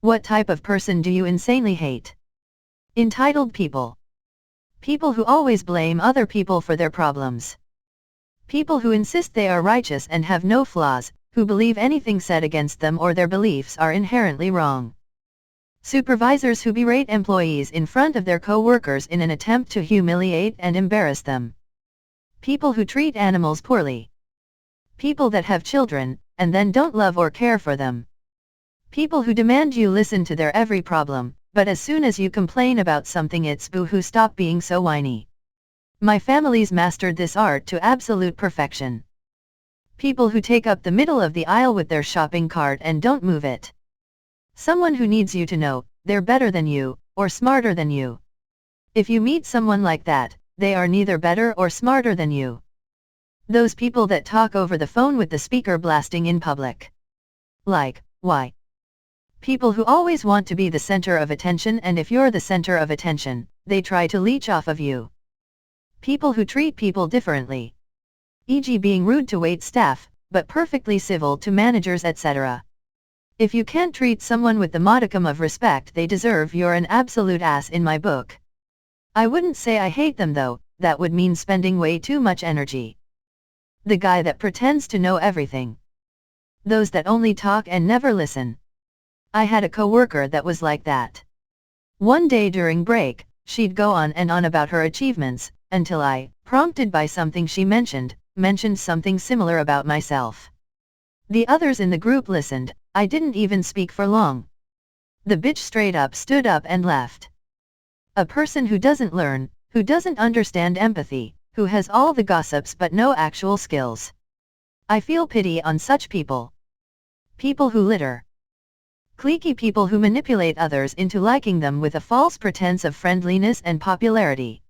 What type of person do you insanely hate? Entitled people. People who always blame other people for their problems. People who insist they are righteous and have no flaws, who believe anything said against them or their beliefs are inherently wrong. Supervisors who berate employees in front of their co-workers in an attempt to humiliate and embarrass them. People who treat animals poorly. People that have children, and then don't love or care for them. People who demand you listen to their every problem, but as soon as you complain about something it's boo-hoo, stop being so whiny. My family's mastered this art to absolute perfection. People who take up the middle of the aisle with their shopping cart and don't move it. Someone who needs you to know they're better than you, or smarter than you. If you meet someone like that, they are neither better or smarter than you. Those people that talk over the phone with the speaker blasting in public. Like, why? People who always want to be the center of attention, and if you're the center of attention, they try to leech off of you. People who treat people differently. E.g. being rude to wait staff, but perfectly civil to managers, etc. If you can't treat someone with the modicum of respect they deserve, you're an absolute ass in my book. I wouldn't say I hate them though, that would mean spending way too much energy. The guy that pretends to know everything. Those that only talk and never listen. I had a coworker that was like that. One day during break, she'd go on and on about her achievements, until I, prompted by something she mentioned something similar about myself. The others in the group listened, I didn't even speak for long. The bitch straight up stood up and left. A person who doesn't learn, who doesn't understand empathy, who has all the gossips but no actual skills. I feel pity on such people. People who litter. Cliquey people who manipulate others into liking them with a false pretense of friendliness and popularity.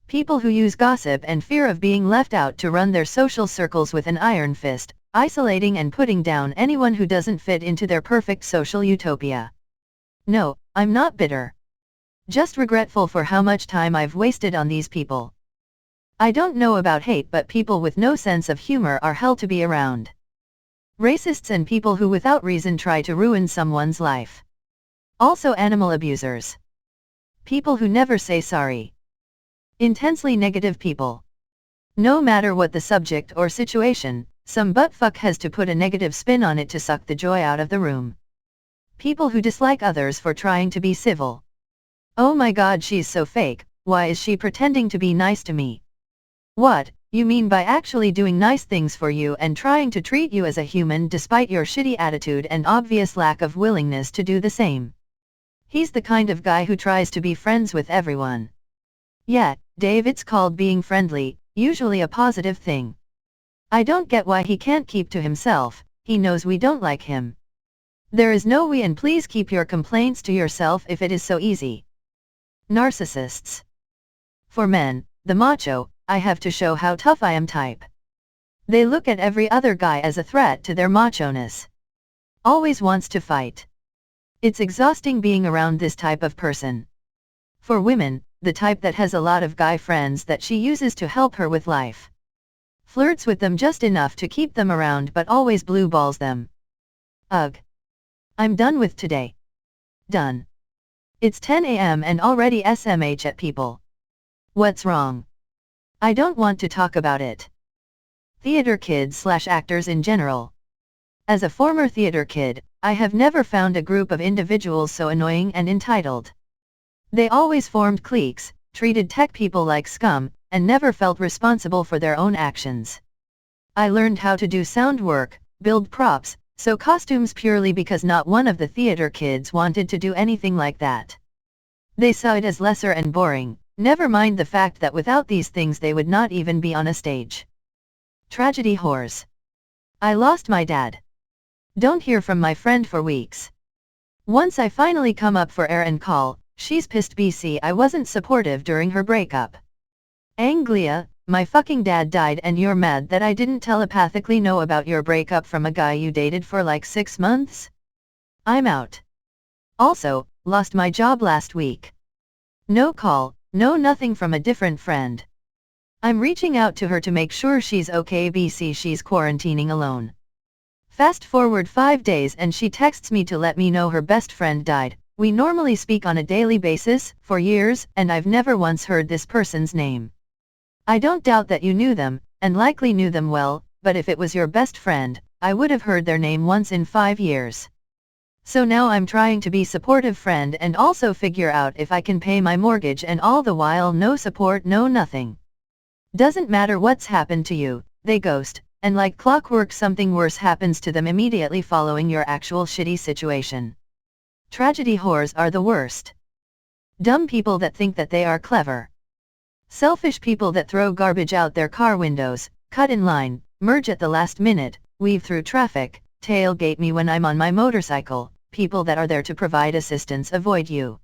People who use gossip and fear of being left out to run their social circles with an iron fist, isolating and putting down anyone who doesn't fit into their perfect social utopia. No, I'm not bitter. Just regretful for how much time I've wasted on these people. I don't know about hate, but people with no sense of humor are hell to be around. Racists and people who without reason try to ruin someone's life. Also animal abusers. People who never say sorry. Intensely negative people. No matter what the subject or situation, some buttfuck has to put a negative spin on it to suck the joy out of the room. People who dislike others for trying to be civil. Oh my god, she's so fake, why is she pretending to be nice to me? What, you mean by actually doing nice things for you and trying to treat you as a human despite your shitty attitude and obvious lack of willingness to do the same? He's the kind of guy who tries to be friends with everyone. Yeah, Dave, it's called being friendly, usually a positive thing. I don't get why he can't keep to himself, he knows we don't like him. There is no we, and please keep your complaints to yourself if it is so easy. Narcissists. For men, the macho, I have to show how tough I am type. They look at every other guy as a threat to their macho-ness. Always wants to fight. It's exhausting being around this type of person. For women, the type that has a lot of guy friends that she uses to help her with life. Flirts with them just enough to keep them around but always blue balls them. Ugh. I'm done with today. Done. It's 10 a.m. and already SMH at people. What's wrong? I don't want to talk about it. Theater kids/actors in general. As a former theater kid, I have never found a group of individuals so annoying and entitled. They always formed cliques, treated tech people like scum, and never felt responsible for their own actions. I learned how to do sound work, build props, sew costumes purely because not one of the theater kids wanted to do anything like that. They saw it as lesser and boring, never mind the fact that without these things they would not even be on a stage. Tragedy whores. I lost my dad. Don't hear from my friend for weeks. Once I finally come up for air and call, she's pissed BC I wasn't supportive during her breakup. Anglia, my fucking dad died and you're mad that I didn't telepathically know about your breakup from a guy you dated for like 6 months? I'm out. Also, lost my job last week. No call, no nothing from a different friend. I'm reaching out to her to make sure she's okay BC she's quarantining alone. Fast forward 5 days and she texts me to let me know her best friend died. We normally speak on a daily basis, for years, and I've never once heard this person's name. I don't doubt that you knew them, and likely knew them well, but if it was your best friend, I would have heard their name once in 5 years. So now I'm trying to be supportive friend and also figure out if I can pay my mortgage, and all the while no support, no nothing. Doesn't matter what's happened to you, they ghost, and like clockwork something worse happens to them immediately following your actual shitty situation. Tragedy whores are the worst. Dumb people that think that they are clever. Selfish people that throw garbage out their car windows, cut in line, merge at the last minute, weave through traffic, tailgate me when I'm on my motorcycle. People that are there to provide assistance avoid you.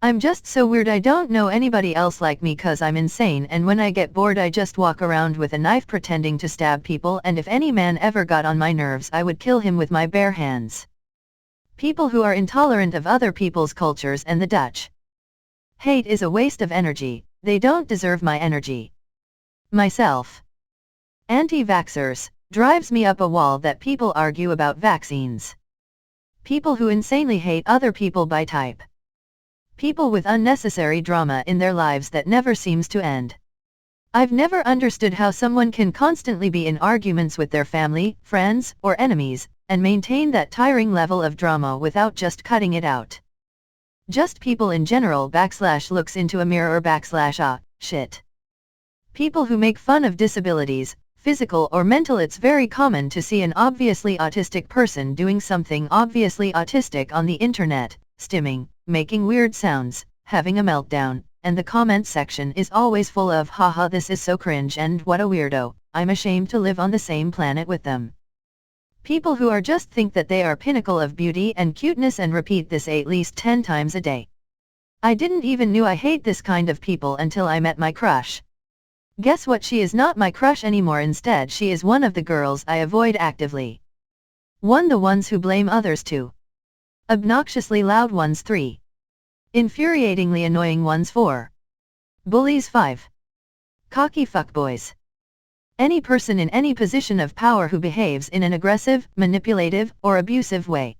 I'm just so weird. I don't know anybody else like me cause I'm insane, and when I get bored I just walk around with a knife pretending to stab people, and if any man ever got on my nerves I would kill him with my bare hands. People who are intolerant of other people's cultures and the Dutch. Hate is a waste of energy, they don't deserve my energy. Myself. Anti-vaxxers, drives me up a wall that people argue about vaccines. People who insanely hate other people by type. People with unnecessary drama in their lives that never seems to end. I've never understood how someone can constantly be in arguments with their family, friends, or enemies, and maintain that tiring level of drama without just cutting it out. Just people in general / looks into a mirror / shit. People who make fun of disabilities, physical or mental. It's very common to see an obviously autistic person doing something obviously autistic on the internet, stimming, making weird sounds, having a meltdown, and the comment section is always full of haha this is so cringe and what a weirdo, I'm ashamed to live on the same planet with them. People who are just think that they are pinnacle of beauty and cuteness and repeat this at least 10 times a day. I didn't even knew I hate this kind of people until I met my crush. Guess what, she is not my crush anymore, instead she is one of the girls I avoid actively. 1. The ones who blame others. 2. Obnoxiously loud ones. 3. Infuriatingly annoying ones. 4. Bullies. 5. Cocky fuckboys. Any person in any position of power who behaves in an aggressive, manipulative, or abusive way.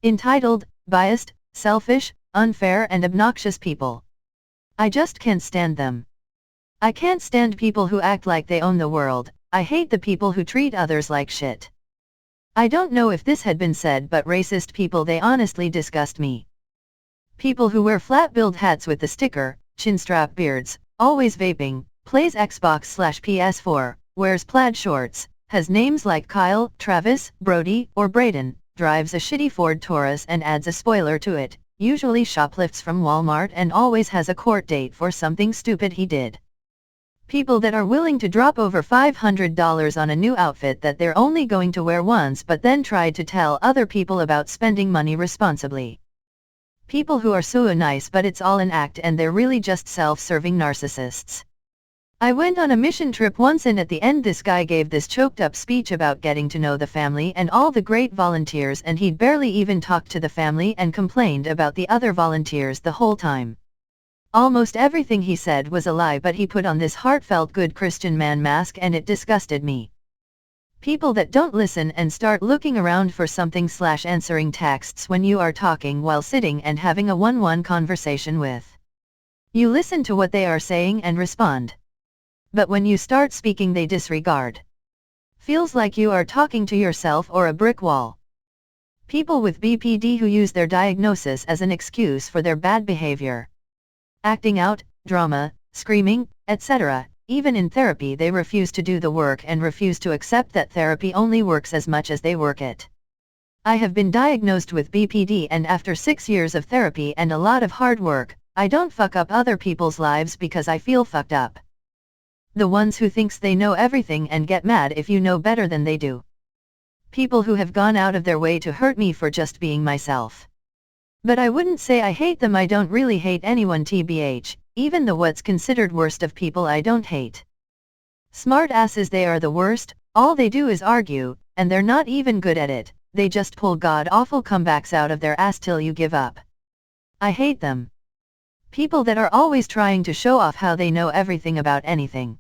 Entitled, biased, selfish, unfair and obnoxious people. I just can't stand them. I can't stand people who act like they own the world. I hate the people who treat others like shit. I don't know if this had been said, but racist people, they honestly disgust me. People who wear flat-billed hats with the sticker, chinstrap beards, always vaping, plays Xbox/PS4, wears plaid shorts, has names like Kyle, Travis, Brody, or Braden, drives a shitty Ford Taurus and adds a spoiler to it, usually shoplifts from Walmart and always has a court date for something stupid he did. People that are willing to drop over $500 on a new outfit that they're only going to wear once but then try to tell other people about spending money responsibly. People who are so nice but it's all an act and they're really just self-serving narcissists. I went on a mission trip once and at the end this guy gave this choked up speech about getting to know the family and all the great volunteers, and he'd barely even talked to the family and complained about the other volunteers the whole time. Almost everything he said was a lie, but he put on this heartfelt good Christian man mask and it disgusted me. People that don't listen and start looking around for something / answering texts when you are talking while sitting and having a one-on-one conversation with. You listen to what they are saying and respond. But when you start speaking they disregard. Feels like you are talking to yourself or a brick wall. People with BPD who use their diagnosis as an excuse for their bad behavior. Acting out, drama, screaming, etc. Even in therapy they refuse to do the work and refuse to accept that therapy only works as much as they work it. I have been diagnosed with BPD and after 6 years of therapy and a lot of hard work, I don't fuck up other people's lives because I feel fucked up. The ones who thinks they know everything and get mad if you know better than they do. People who have gone out of their way to hurt me for just being myself. But I wouldn't say I hate them. I don't really hate anyone tbh, even the what's considered worst of people I don't hate. Smart asses, they are the worst, all they do is argue, and they're not even good at it, they just pull god-awful comebacks out of their ass till you give up. I hate them. People that are always trying to show off how they know everything about anything.